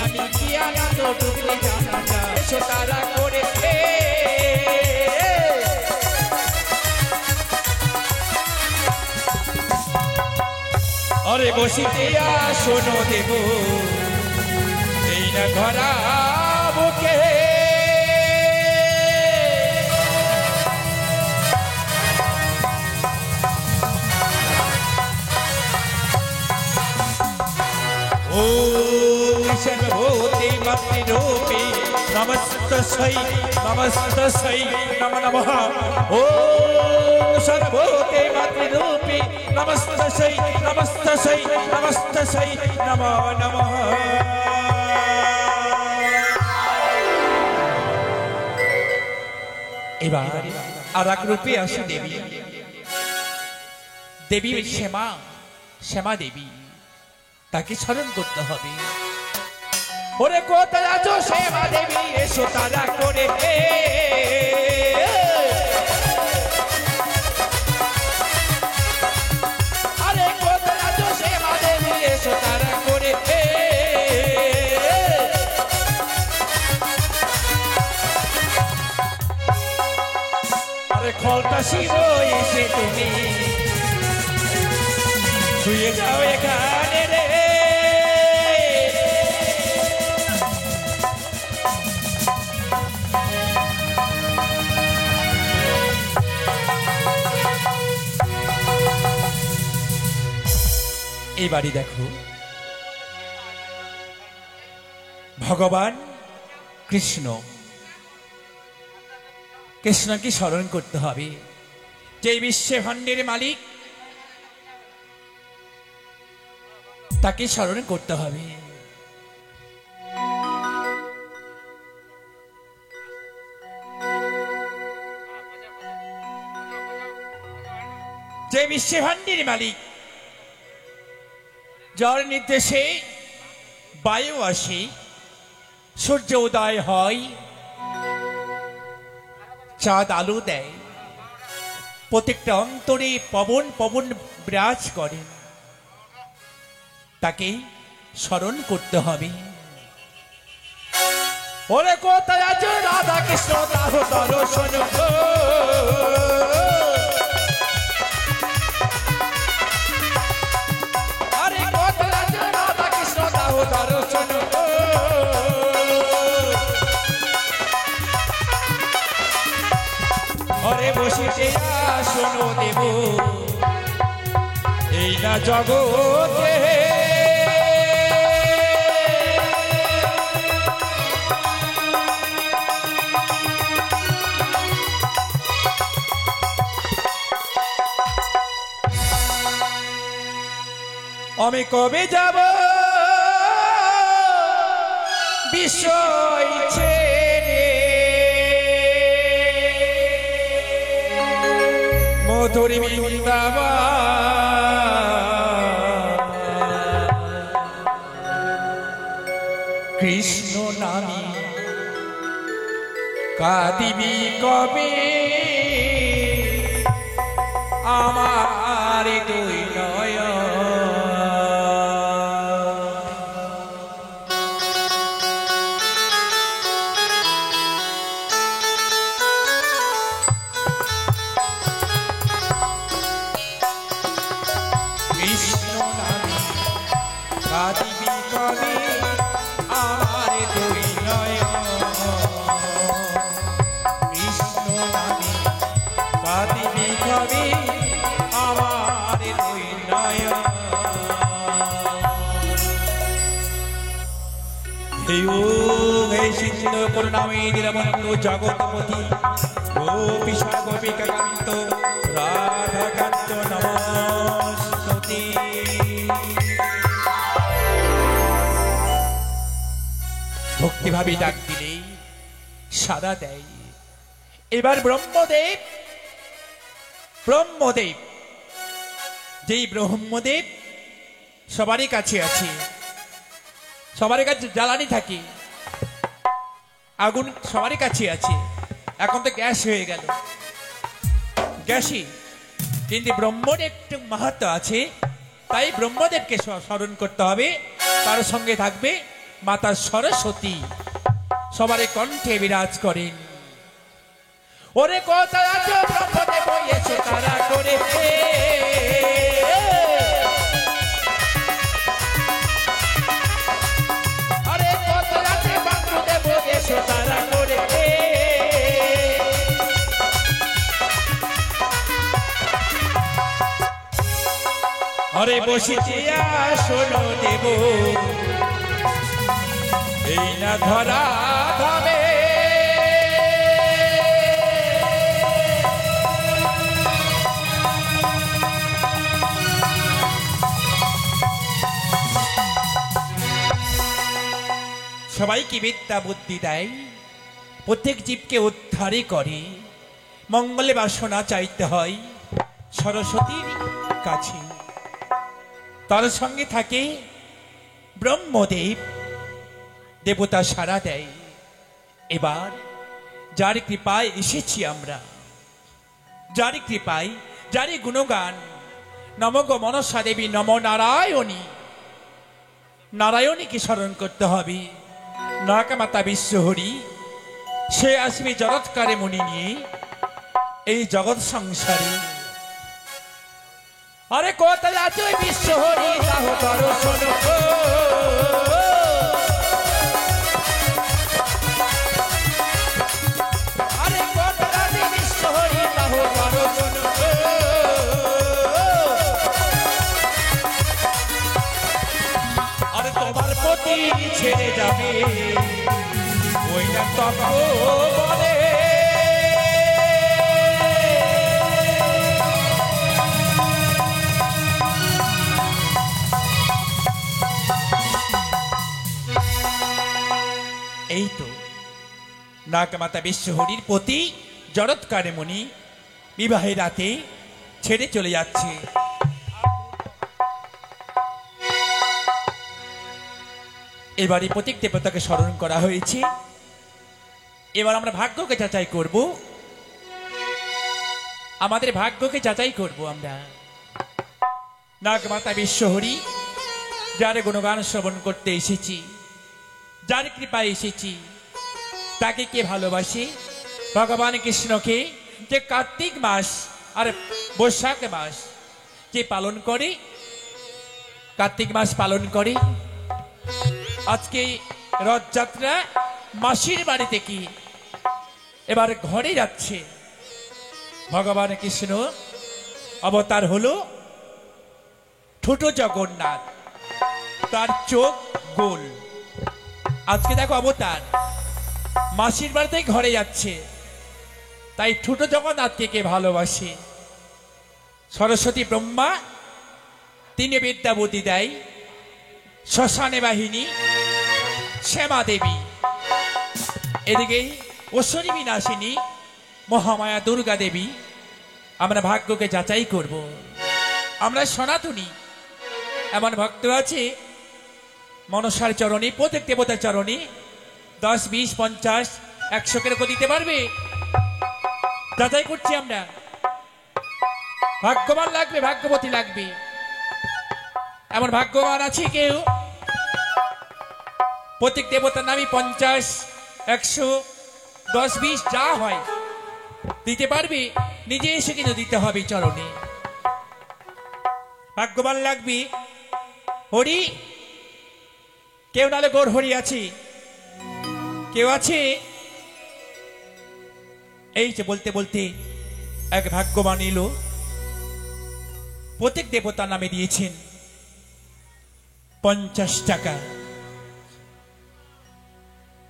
আমি কি আনন্দ টুকরে জানা যায় এসো তারা করে अरे बसिया शोनो देव घरा बुके ओ सर्वभूते मातृरूपी नमस्तस्यै नमो नमः ओ सर्वभूते मातृरूपी नमस्तस्यै नमो नमः এবার আর এক রূপে আসে দেবী দেবী শ্যামা দেবী তাকে স্মরণ করতে হবে ওরে কোথায় আছো শ্যামা দেবী এসো তারা করে আরে কোথায় আছো শ্যামা দেবী এসো তারা করে আরে খলটা শিব এসে তুমি শুয়ে যাও এখানে রে এবারে দেখো ভগবান কৃষ্ণকে স্মরণ করতে হবে যে বিশ্বে ভাণ্ডের মালিক তাকে স্মরণ করতে হবে যে বিশ্বে ভাণ্ডের মালিক যার নির্দেশে বায়ু আসে সূর্য উদয় হয় চাঁদ আলো দেয় প্রত্যেকটা অন্তরে পবন বিরাজ করে তাকে স্মরণ করতে হবে ওরে কোথায় আছো রাধা কৃষ্ণ তাহো দর্শন আরে কোথায় আছো রাধা কৃষ্ণ তাহো দর্শন ঘরে বসিতে শোনো দেব এই না জগতে আমি কবে যাব বিষয় ছেড়ে মধুর বৃন্দাবন কৃষ্ণ নামে কাঁদিবি কবে আমার দুই নয়ন করুণাময়ী দীনবন্ধু জগৎপতি গোপীশা গোপিকা কান্ত রাধাকান্ত নমস্তুতে ভক্তিভাবে ডাক দিলে সাড়া দেয় এবার ব্রহ্মদেব যেই ব্রহ্মদেব সবারই কাছে আছে সবারই কাছে জ্বালানি থাকে আগুন সবারই কাছে আছে এখন তো গ্যাস হয়ে গেল গ্যাসই কিন্তু ব্রহ্মর একটু মাহাত্ম্য আছে তাই ব্রহ্মদেবকে স্মরণ করতে হবে তার সঙ্গে থাকবে মাতা সরস্বতী সবার কণ্ঠে বিরাজ করেন। ওরে কোথায় আছো ব্রহ্মদেব এসো তারা করে, আরে কোথায় আছে বাসুদেব এসো তারা করে, আরে বসিতে আসন দেব এই না ধরা ধামে, সবাইকে বিদ্যা বুদ্ধি দেয়, প্রত্যেক জীবকে উদ্ধারই করে। মঙ্গলে বাসনা চাইতে হয় সরস্বতীর কাছে, তার সঙ্গে থাকে ব্রহ্মদেব, দেবতা সাড়া দেয়। এবার যার কৃপায় এসেছি আমরা, যার কৃপায়, যার গুণগান, নমগো মনসা দেবী নম নারায়ণী, নারায়ণীকে স্মরণ করতে হবে। নাকা মাতা বিশ্বহরি সে আসবে জগৎকারে মনি নিয়ে এই জগৎ সংসারে। আরে কোথায় আছো বিশ্বহরি দাহ দর্শন, আরে কোথায় আছে বিশ্বহরি দাহ দর্শন, আরে তোমার প্রতি ছেড়ে যাবে ওই না তপবনে, এই তো নাগমাতা বিশ্বহরির প্রতি জড়ৎকারে মনি বিবাহের রাতে ছেড়ে চলে যাচ্ছে। এবারে প্রত্যেক দেবতাকে স্মরণ করা হয়েছে। এবার আমরা ভাগ্যকে যাচাই করব, আমাদের ভাগ্যকে যাচাই করব আমরা। নাগমাতা বিশ্বহরি যার গুণগান শ্রবণ করতে এসেছি, যার কৃপায় এসেছি, তাকে কে ভালোবাসে? ভগবান কৃষ্ণকে, যে কার্তিক মাস আর বৈশাখ মাস যে পালন করে, কার্তিক মাস পালন করে। আজকে রথযাত্রা, মাসির বাড়ি থেকে এবার ঘরে যাচ্ছে। ভগবান কৃষ্ণ অবতার হলো ছোট জগন্নাথ, তার চোখ গোল। আজকে দেখো অবতার মাসির বাড়িতে ঘরে যাচ্ছে, তাই ছোট জগন্নাথকে কে ভালোবাসে? সরস্বতী ব্রহ্মা তিনি বিদ্যা বুদ্ধি দেয়, শ্মশানে বাহিনী শ্যামা দেবী, এদিকে অশ্বরী বিনাশিনী মহামায়া দুর্গা দেবী। আমরা ভাগ্যকে যাচাই করব। আমরা সনাতনী, এমন ভক্ত আছে মনসার চরণে, প্রত্যেক দেবতার চরণে 10, 20, 50, 100 করে দিতে পারবে? যাচাই করছি আমরা। ভাগ্যবান লাগবে, ভাগ্যবতী লাগবে। এমন ভাগ্যবান আছে কেউ? প্রত্যেক দেবতার নামে 50, 100, 10, 20 যা হয় দিতে পারবে? নিজে এসে কিন্তু দিতে হবে চরণে। ভাগ্যবান লাগবে। হরি কেউ, নালে গোর হরি আছে কেউ আছে? এই যে বলতে বলতে এক ভাগ্যবান এলো, প্রত্যেক দেবতার নামে দিয়েছেন 50 টাকা।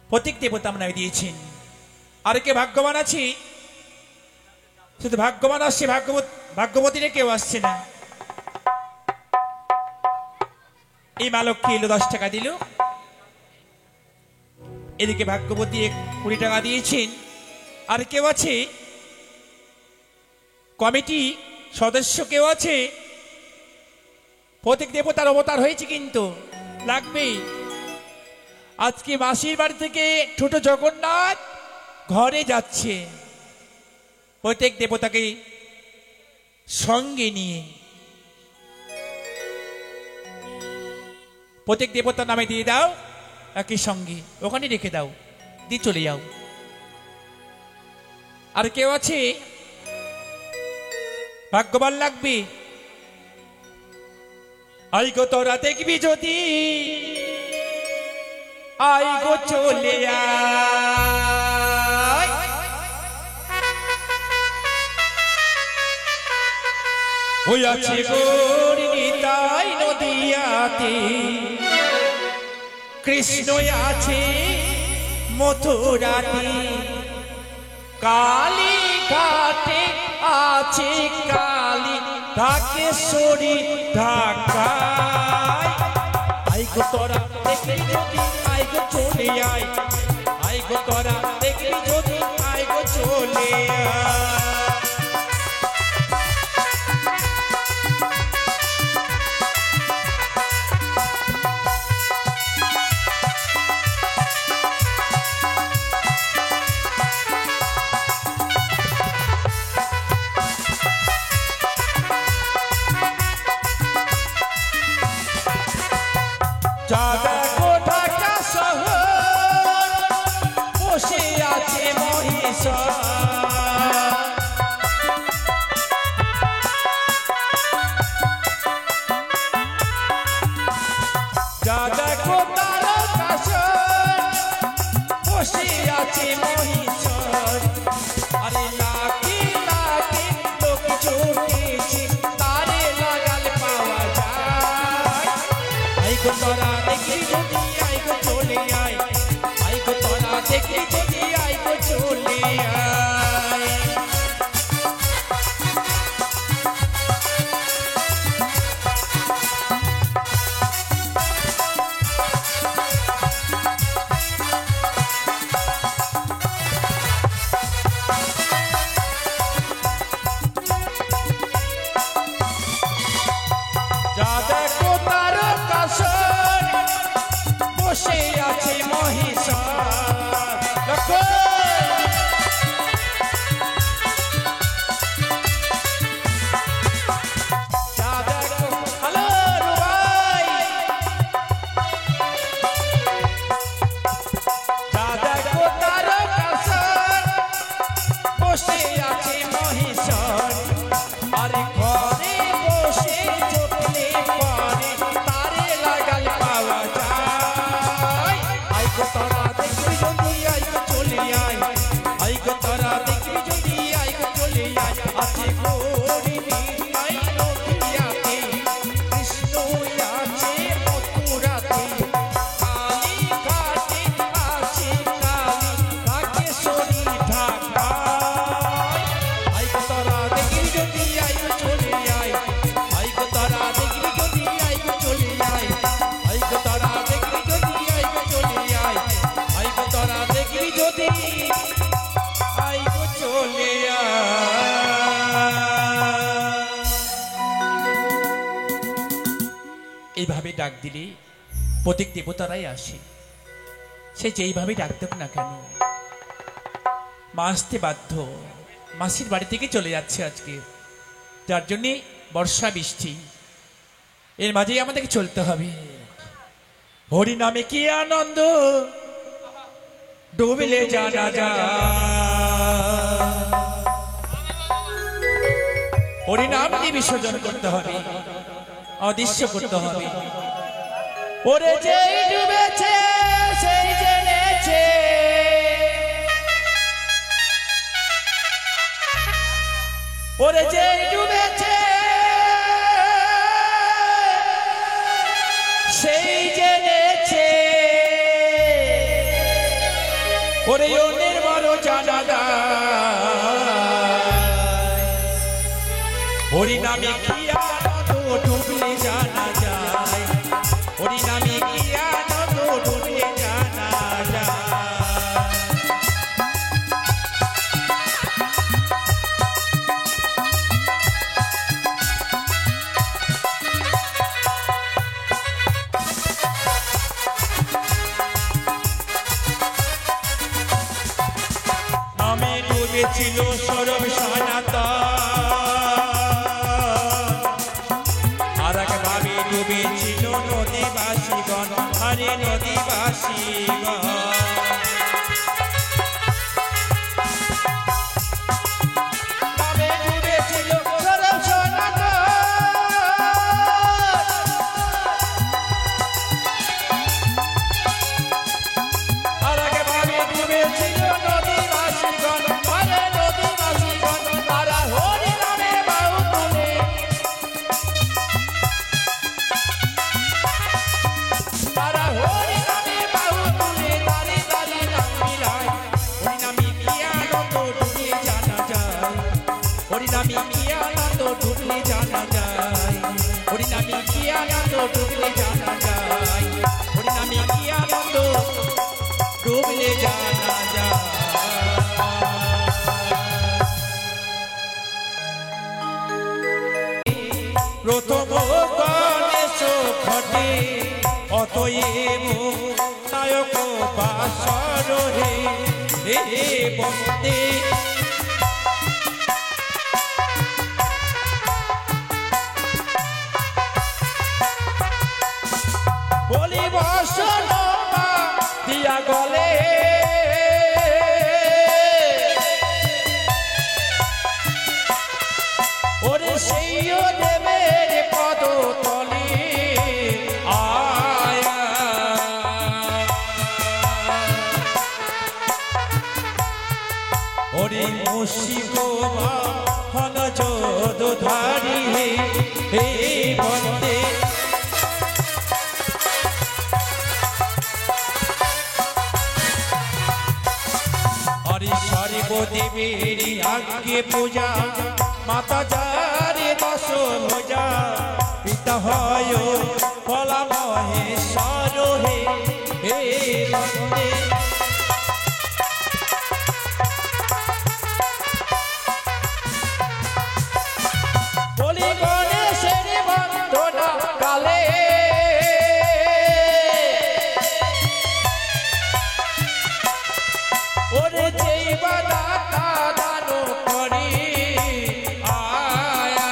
প্রত্যেক দেবতা নামে দিয়েছেন। আর কে ভাগ্যবান আছে? শুধু ভাগ্যবান আসছে, ভাগ্যবতীরা কেউ আসছে না। এই মালককে এলো 10 টাকা দিল। এদিকে ভাগ্যবতী 20 টাকা দিয়েছেন। আর কেউ আছে? কমিটি সদস্য কেউ আছে? প্রত্যেক দেবতার অবতার হয়েছে কিন্তু লাগবে। আজকে মাসির বাড়ি থেকে ছোট জগন্নাথ ঘরে যাচ্ছে, প্রত্যেক দেবতাকে সঙ্গে নিয়ে। প্রত্যেক দেবতার নামে দিয়ে দাও একই সঙ্গে ওখানে রেখে দাও, দিয়ে চলে যাও। আর কেউ আছে ভাগ্যবান লাগবে, আই গো তোরা দেখবি যদি, আই গো চলে আয়। ওই আছে গোর নিতাই নদিয়াতে, কৃষ্ণ আছে মথুরাতে, কালী ঘাটে আছে কালী ঢাকেশ্বরী ঢাকায়। আই গো তোরা দেখবি যদি, আই গো চলে আয়। আই গো তোরা দেখবি যদি, আই গো চলে আয়। এইভাবে ডাক দিলে প্রত্যেক দেবতারাই আসে, সে যেইভাবে ডাক দেব না কেন মা আসতে বাধ্য। মাসির বাড়ি থেকে চলে যাচ্ছে আজকে, যার জন্যে বর্ষা বৃষ্টি, এর মাঝেই আমাদেরকে চলতে হবে। হরি নামে কি আনন্দ ডুবলে জানা যায়, হরি নাম দিয়ে বিসর্জন করতে হবে, অদৃশ্য করতে হবে। ওরে যেই ডুবেছে সেই জেনেছে, ওরে যেই ডুবেছে সেই জেনেছে, ওরে অন্যের বড় জানা যায়। হরি নামে কি আনন্দ ডুবলে জানা যায়, হরি নামে কি আনন্দ ডুবলে জানা যায়। নামে ডুবেছিল সরব সনাতন, ডুবেছিল নদীবাসীগণ, আরে নদীবাসী প্রথম গণেশ ঘটে অতএব নায়ক বাসর হে বন্দে বলি বসন দিয়া গলে ওরে সেইও দেবের পদ তলে আয়া ওরে মুশিকোমা হন যোদ ধারি হে বন্দে হরি সর্বদেবের আজ্ঞে পূজা মাতা যারে দশ ভোজা পিতা হয় ফলা মহেশ্বর হে বন্দে বলি গণেশের বন্দনা কালে ওরে যেই বাদাতা দান করি আয়া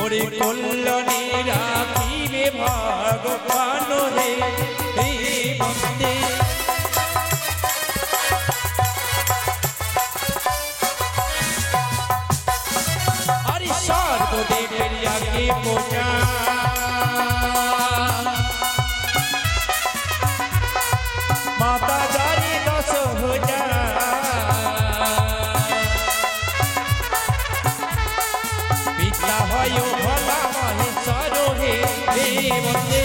ওরে কল্যাণী রাখিবে ভগবান হে বন্দে হরি সর্বদেবের আগে পূজা মাতা যারি দশ ভোজা পিতা হয় ভোলা মহেশ্বর হে বন্দে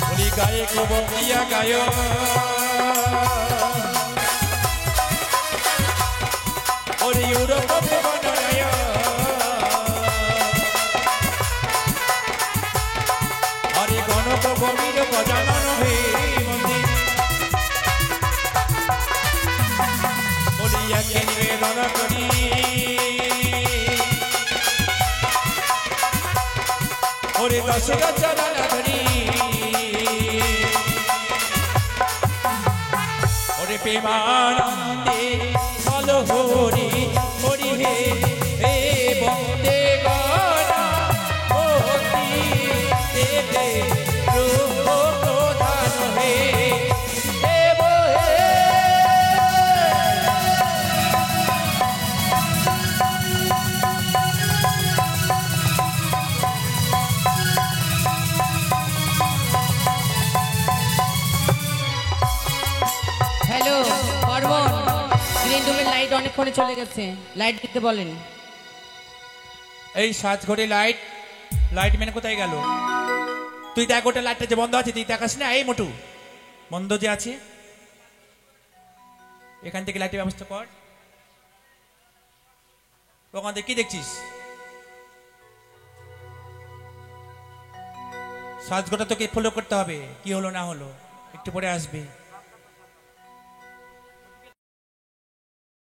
বলি গায়ে গোবিয়া গায় ওরে ইউরোপ বনরায় হরে গণক গভীর গজানন হে বন্দে বলিয়া কে নিবেদন করি ওরে দশরথ চরণ ধরি ওরে প্রেমানন্দে চল হরি হরি হে বন্দে গণা ভক্তি দেবে রূপ প্রধান হে দেব হে হ্যালো পার্বণ গ্রিন রুমের লাইট অনেকক্ষণে চলে গেছে লাইট দিতে বলেন এই সাত ঘড়ি লাইট মেনে কোথায় গেল? তুই দেখ ওটা লাইটটা যে বন্ধ আছে তুই দেখাস না। এই মোটু বন্ধ যে আছে এখান থেকে লাইটের ব্যবস্থা কর। ওখান থেকে কি দেখছিস? সাজগোটা তোকে ফলো করতে হবে, কি হলো না হলো একটু পরে আসবে।